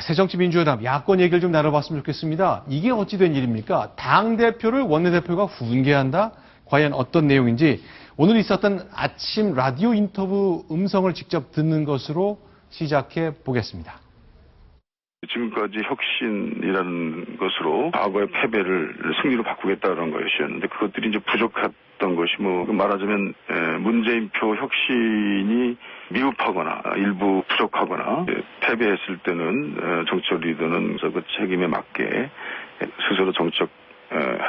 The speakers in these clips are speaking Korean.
새정치민주연합 야권 얘기를 좀 나눠봤으면 좋겠습니다. 이게 어찌된 일입니까? 당대표를 원내대표가 훈계한다? 과연 어떤 내용인지 오늘 있었던 아침 라디오 인터뷰 음성을 직접 듣는 것으로 시작해 보겠습니다. 지금까지 혁신이라는 것으로 과거의 패배를 승리로 바꾸겠다는 것이었는데 그것들이 이제 부족했던 것이 말하자면 문재인표 혁신이 미흡하거나 일부 부족하거나 패배했을 때는 정치적 리더는 그 책임에 맞게 스스로 정책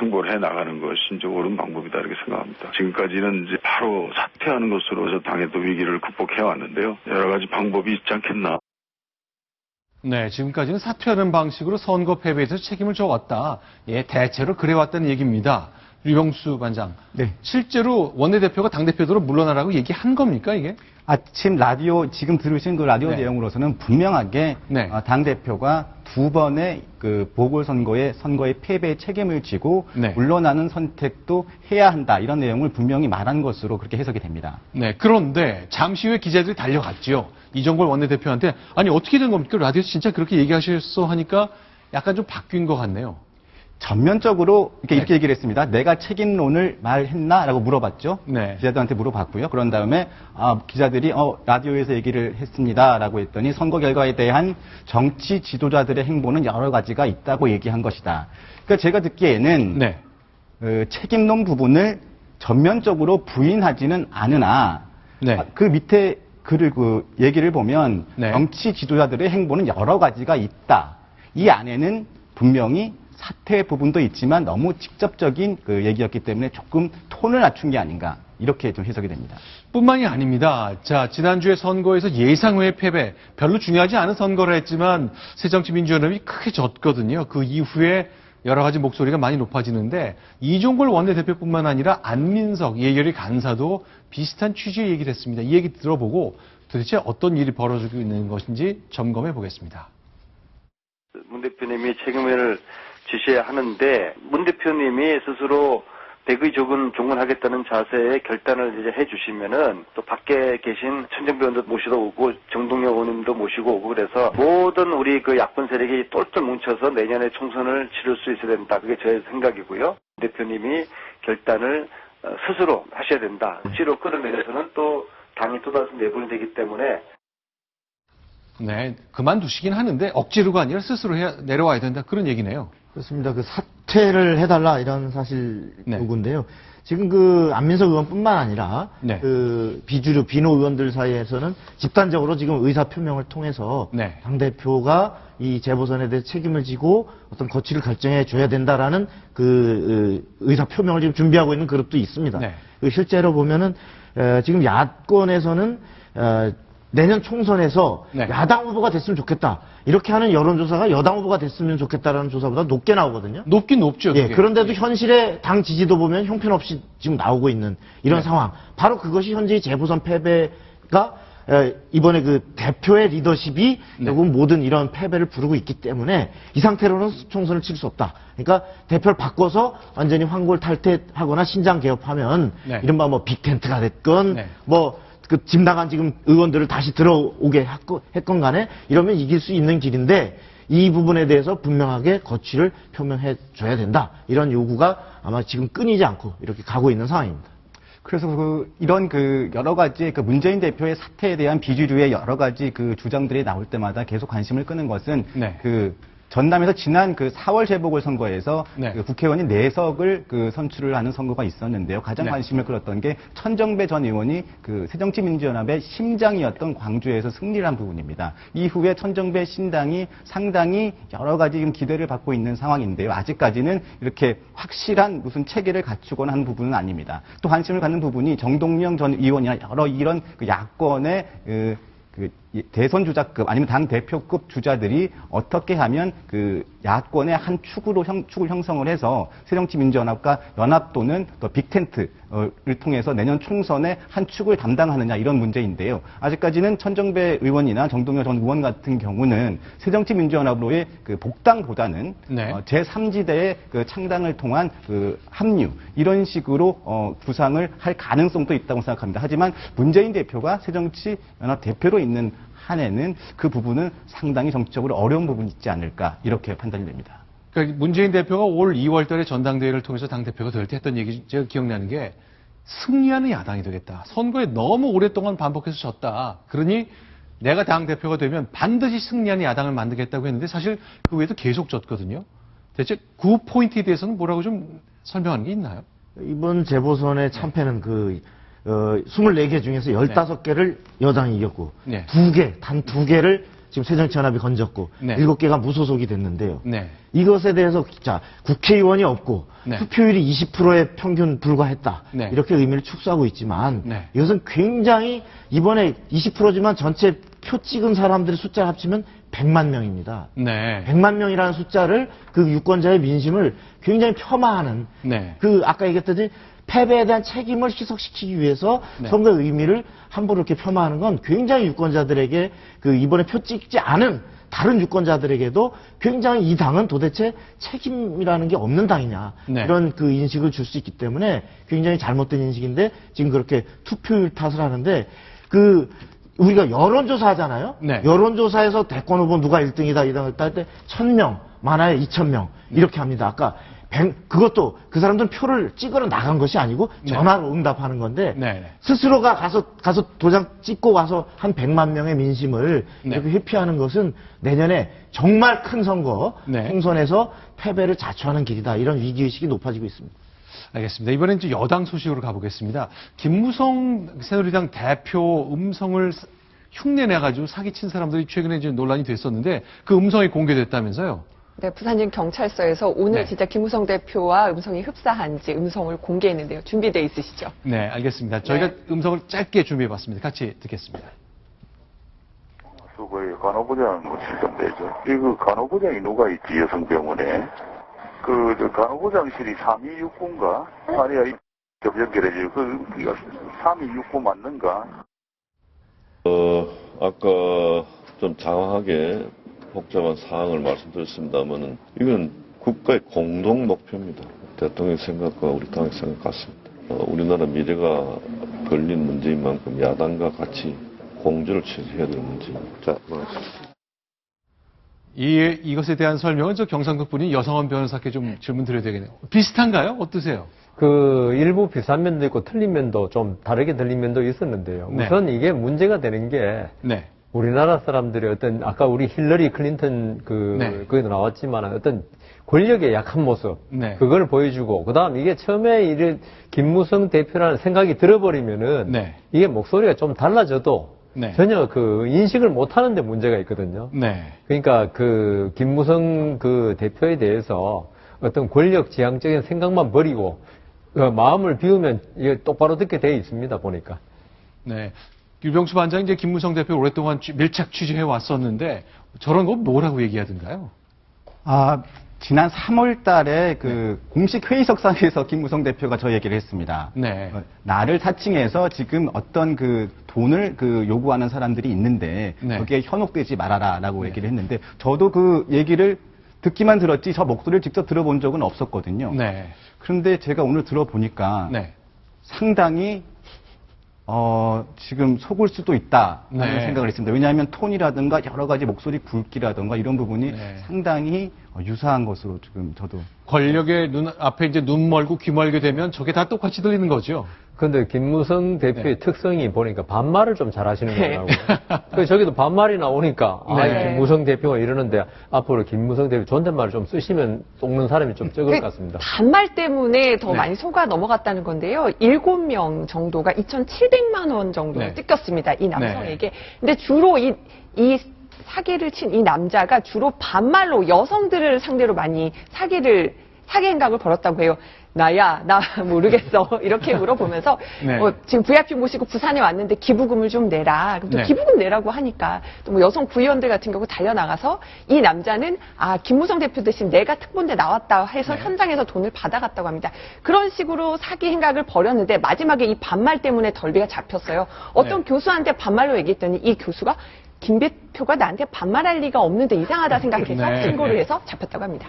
행보를 해 나가는 것이 이제 옳은 방법이다 이렇게 생각합니다. 지금까지는 이제 바로 사퇴하는 것으로 당의 또 위기를 극복해 왔는데요. 여러 가지 방법이 있지 않겠나. 네, 지금까지는 사퇴하는 방식으로 선거 패배에 대해서 책임을 져왔다. 예, 대체로 그래왔다는 얘기입니다. 류병수 반장. 네. 실제로 원내대표가 당대표로 물러나라고 얘기한 겁니까, 이게? 아침 라디오, 지금 들으신 그 라디오 네. 내용으로서는 분명하게 네. 당대표가 두 번의 그 보궐선거의 패배의 책임을 지고 네. 물러나는 선택도 해야 한다. 이런 내용을 분명히 말한 것으로 그렇게 해석이 됩니다. 네, 그런데 잠시 후에 기자들이 달려갔죠. 이정걸 원내대표한테 아니 어떻게 된 겁니까? 라디오에서 진짜 그렇게 얘기하셨어 하니까 약간 좀 바뀐 것 같네요. 전면적으로 이렇게 얘기를 했습니다. 내가 책임론을 말했나라고 물어봤죠. 네. 기자들한테 물어봤고요. 그런 다음에 기자들이 라디오에서 얘기를 했습니다라고 했더니 선거 결과에 대한 정치 지도자들의 행보는 여러 가지가 있다고 얘기한 것이다. 그러니까 제가 듣기에는 네. 책임론 부분을 전면적으로 부인하지는 않으나 네. 그 밑에 글을 얘기를 보면 네. 정치 지도자들의 행보는 여러 가지가 있다. 이 안에는 분명히 사퇴 부분도 있지만 너무 직접적인 그 얘기였기 때문에 조금 톤을 낮춘 게 아닌가 이렇게 좀 해석이 됩니다. 뿐만이 아닙니다. 자, 지난주에 선거에서 예상외의 패배, 별로 중요하지 않은 선거를 했지만 새정치민주연합이 크게 졌거든요. 그 이후에 여러 가지 목소리가 많이 높아지는데 이종걸 원내대표뿐만 아니라 안민석 예결위 간사도 비슷한 취지의 얘기를 했습니다. 이 얘기 들어보고 도대체 어떤 일이 벌어지고 있는 것인지 점검해 보겠습니다. 문 대표님이 책임을 지셔야 하는데 문 대표님이 스스로 백의 종언하겠다는 자세의 결단을 이제 해주시면은 또 밖에 계신 천정배 의원도 모시고 오고 정동영 의원님도 모시고 오고 그래서 모든 우리 그 야권 세력이 똘똘 뭉쳐서 내년에 총선을 치를 수 있어야 된다. 그게 제 생각이고요. 문 대표님이 결단을 스스로 하셔야 된다. 억지로 끌어내려서는 또 당이 또다시 내분되기 때문에. 네, 그만두시긴 하는데 억지로가 아니라 스스로 내려와야 된다. 그런 얘기네요. 그렇습니다. 그 사퇴를 해달라 이런 사실 네. 요구인데요. 지금 그 안민석 의원뿐만 아니라 네. 그 비주류 비노 의원들 사이에서는 집단적으로 지금 의사 표명을 통해서 네. 당 대표가 이 재보선에 대해 책임을 지고 어떤 거취를 결정해 줘야 된다라는 그 의사 표명을 지금 준비하고 있는 그룹도 있습니다. 네. 실제로 보면은 지금 야권에서는 내년 총선에서 네. 야당 후보가 됐으면 좋겠다. 이렇게 하는 여론조사가 여당 후보가 됐으면 좋겠다라는 조사보다 높게 나오거든요. 높긴 높죠. 예, 그게. 그런데도 현실의 당 지지도 보면 형편없이 지금 나오고 있는 이런 네. 상황. 바로 그것이 현재의 재보선 패배가 이번에 그 대표의 리더십이 네. 결국 모든 이런 패배를 부르고 있기 때문에 이 상태로는 총선을 칠 수 없다. 그러니까 대표를 바꿔서 완전히 황골 탈퇴하거나 신장 개업하면 네. 이른바 뭐 빅텐트가 됐건 네. 집 나간 지금 의원들을 다시 들어오게 했건 간에 이러면 이길 수 있는 길인데 이 부분에 대해서 분명하게 거취를 표명해 줘야 된다. 이런 요구가 아마 지금 끊이지 않고 이렇게 가고 있는 상황입니다. 그래서 이런 여러 가지 문재인 대표의 사퇴에 대한 비주류의 여러 가지 주장들이 나올 때마다 계속 관심을 끄는 것은 네. 전남에서 지난 4월 재보궐선거에서 네. 국회의원이 4석을 선출을 하는 선거가 있었는데요. 가장 네. 관심을 끌었던 게 천정배 전 의원이 새정치민주연합의 심장이었던 광주에서 승리를 한 부분입니다. 이후에 천정배 신당이 상당히 여러 가지 기대를 받고 있는 상황인데요. 아직까지는 이렇게 확실한 무슨 체계를 갖추거나 하는 부분은 아닙니다. 또 관심을 갖는 부분이 정동영 전 의원이나 여러 이런 야권의 대선 주자급 아니면 당 대표급 주자들이 어떻게 하면 야권의 한 축을 형성을 해서 새정치민주연합과 연합 또는 또 빅텐트를 통해서 내년 총선의 한 축을 담당하느냐 이런 문제인데요. 아직까지는 천정배 의원이나 정동영 전 의원 같은 경우는 새정치민주연합으로의 복당보다는 네. 제3지대의 창당을 통한 합류 이런 식으로 구상을 할 가능성도 있다고 생각합니다. 하지만 문재인 대표가 새정치연합 대표로 있는 한에는 그 부분은 상당히 정치적으로 어려운 부분이 있지 않을까 이렇게 판단이 됩니다. 그러니까 문재인 대표가 올 2월 달에 전당대회를 통해서 당대표가 될 때 했던 얘기 제가 기억나는 게 승리하는 야당이 되겠다. 선거에 너무 오랫동안 반복해서 졌다. 그러니 내가 당대표가 되면 반드시 승리하는 야당을 만들겠다고 했는데 사실 그 외에도 계속 졌거든요. 대체 그 포인트에 대해서는 뭐라고 좀 설명하는 게 있나요? 이번 재보선의 참패는 24개 중에서 15개를 여당이 이겼고, 네. 단 2개를 지금 새정치연합이 건졌고, 네. 7개가 무소속이 됐는데요. 네. 이것에 대해서, 자, 국회의원이 없고, 네. 투표율이 20%에 평균 불과했다. 네. 이렇게 의미를 축소하고 있지만, 네. 이것은 굉장히, 이번에 20%지만 전체 표 찍은 사람들의 숫자를 합치면 100만 명입니다. 네. 100만 명이라는 숫자를 그 유권자의 민심을 굉장히 폄하하는 네. 아까 얘기했듯이 패배에 대한 책임을 희석시키기 위해서 네. 선거의 의미를 함부로 이렇게 폄하하는 건 굉장히 유권자들에게 이번에 표 찍지 않은 다른 유권자들에게도 굉장히 이 당은 도대체 책임이라는 게 없는 당이냐 네. 이런 인식을 줄 수 있기 때문에 굉장히 잘못된 인식인데 지금 그렇게 투표율 탓을 하는데 우리가 여론조사 하잖아요. 네. 여론조사에서 대권 후보 누가 1등이다, 2등이다 할 때 1000명, 많아야 2000명 이렇게 합니다. 아까 그것도 그 사람들은 표를 찍으러 나간 것이 아니고 네. 전화로 응답하는 건데 네. 스스로가 가서 도장 찍고 와서 한 100만 명의 민심을 네. 이렇게 회피하는 것은 내년에 정말 큰 선거 네. 총선에서 패배를 자초하는 길이다. 이런 위기의식이 높아지고 있습니다. 알겠습니다. 이번엔 이제 여당 소식으로 가보겠습니다. 김무성 새누리당 대표 음성을 흉내내가지고 사기친 사람들이 최근에 이제 논란이 됐었는데 그 음성이 공개됐다면서요? 네, 부산진 경찰서에서 오늘 네. 진짜 김무성 대표와 음성이 흡사한지 음성을 공개했는데요. 준비되어 있으시죠? 네, 알겠습니다. 저희가 음성을 짧게 준비해봤습니다. 같이 듣겠습니다. 거의 간호부장 모실 건데죠. 이거 간호부장이 누가 있지 여성병원에? 저 간호부장실이 3269인가? 아니야, 연결해줘. 3269 맞는가? 아까 좀 장황하게 복잡한 사항을 말씀드렸습니다만은 이건 국가의 공동 목표입니다. 대통령 생각과 우리 당의 생각 같습니다. 우리나라 미래가 걸린 문제인 만큼 야당과 같이 공조를 취해야 될 문제입니다. 자, 고맙습니다. 이것에 대한 설명은 저 경상도 분인 여성원 변호사께 좀 질문 드려야 되겠네요. 비슷한가요? 어떠세요? 일부 비슷한 면도 있고 틀린 면도 좀 다르게 들린 면도 있었는데요. 네. 우선 이게 문제가 되는 게 네. 우리나라 사람들의 아까 우리 힐러리 클린턴 네. 거기도 나왔지만 어떤 권력의 약한 모습. 네. 그걸 보여주고, 그 다음 이게 처음에 김무성 대표라는 생각이 들어버리면은 네. 이게 목소리가 좀 달라져도 네. 전혀 인식을 못 하는데 문제가 있거든요. 네. 그러니까 김무성 대표에 대해서 어떤 권력 지향적인 생각만 버리고 마음을 비우면 이게 똑바로 듣게 돼 있습니다, 보니까. 네. 유병수 반장이 이제 김무성 대표 오랫동안 밀착 취재해 왔었는데 저런 거 뭐라고 얘기하던가요? 지난 3월 달에 공식 회의석상에서 김무성 대표가 저 얘기를 했습니다. 네. 나를 사칭해서 지금 어떤 돈을 요구하는 사람들이 있는데 네. 거기에 현혹되지 말아라라고 얘기를 했는데 저도 그 얘기를 듣기만 들었지 저 목소리를 직접 들어본 적은 없었거든요. 네. 그런데 제가 오늘 들어보니까 네. 상당히 지금 속을 수도 있다라는 네. 생각을 했습니다. 왜냐하면 톤이라든가 여러 가지 목소리 굵기라든가 이런 부분이 네. 상당히 유사한 것으로 지금 저도. 권력의 앞에 이제 눈 멀고 귀 멀게 되면 저게 다 똑같이 들리는 거죠. 근데 김무성 대표의 네. 특성이 보니까 반말을 좀 잘하시는 거더라고요. 저기도 반말이 나오니까 네. 김무성 대표가 이러는데 앞으로 김무성 대표 존댓말을 좀 쓰시면 속는 사람이 좀 적을 것 같습니다. 반말 때문에 더 네. 많이 속아 넘어갔다는 건데요. 7명 정도가 2,700만 원 정도를 네. 뜯겼습니다. 이 남성에게. 근데 주로 이 사기를 친 이 남자가 주로 반말로 여성들을 상대로 많이 사기 행각을 벌였다고 해요. 나야, 나 모르겠어. 이렇게 물어보면서, 네. 지금 VIP 모시고 부산에 왔는데 기부금을 좀 내라. 그럼 또 네. 기부금 내라고 하니까, 또 뭐 여성 구의원들 같은 경우 달려나가서 이 남자는, 김무성 대표 대신 내가 특보인데 나왔다 해서 네. 현장에서 돈을 받아갔다고 합니다. 그런 식으로 사기 행각을 벌였는데 마지막에 이 반말 때문에 덜비가 잡혔어요. 어떤 네. 교수한테 반말로 얘기했더니 이 교수가 김 대표가 나한테 반말할 리가 없는데 이상하다 생각해서 네. 신고를 해서 잡혔다고 합니다.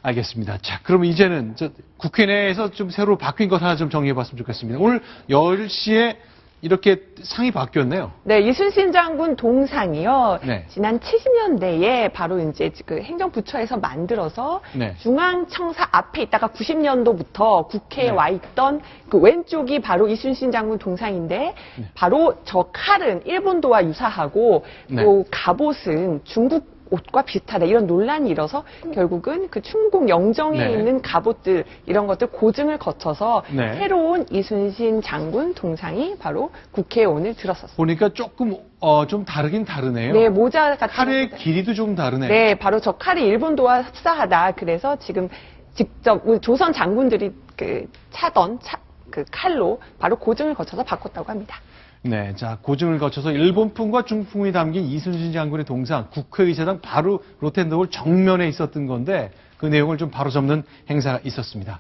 알겠습니다. 자, 그럼 이제는 국회 내에서 좀 새로 바뀐 것 하나 좀 정리해 봤으면 좋겠습니다. 오늘 10시에 이렇게 상이 바뀌었네요. 네, 이순신 장군 동상이요. 네. 지난 70년대에 바로 이제 그 행정부처에서 만들어서 네. 중앙청사 앞에 있다가 90년도부터 국회에 네. 와 있던 그 왼쪽이 바로 이순신 장군 동상인데 바로 저 칼은 일본도와 유사하고 네. 또 갑옷은 중국 옷과 비슷하다 이런 논란이 일어서 결국은 그 충북 영정에 네. 있는 갑옷들 이런 것들 고증을 거쳐서 네. 새로운 이순신 장군 동상이 바로 국회에 오늘 들었었습니다. 보니까 조금 좀 다르긴 다르네요. 네, 모자 같은 칼의 것보다- 길이도 좀 다르네요. 네, 바로 저 칼이 일본도와 흡사하다. 그래서 지금 직접 우리 조선 장군들이 그 차던 그 칼로 바로 고증을 거쳐서 바꿨다고 합니다. 네, 자 고증을 거쳐서 일본풍과 중풍이 담긴 이순신 장군의 동상 국회의사당 바로 로텐더홀 정면에 있었던 건데 그 내용을 좀 바로잡는 행사가 있었습니다.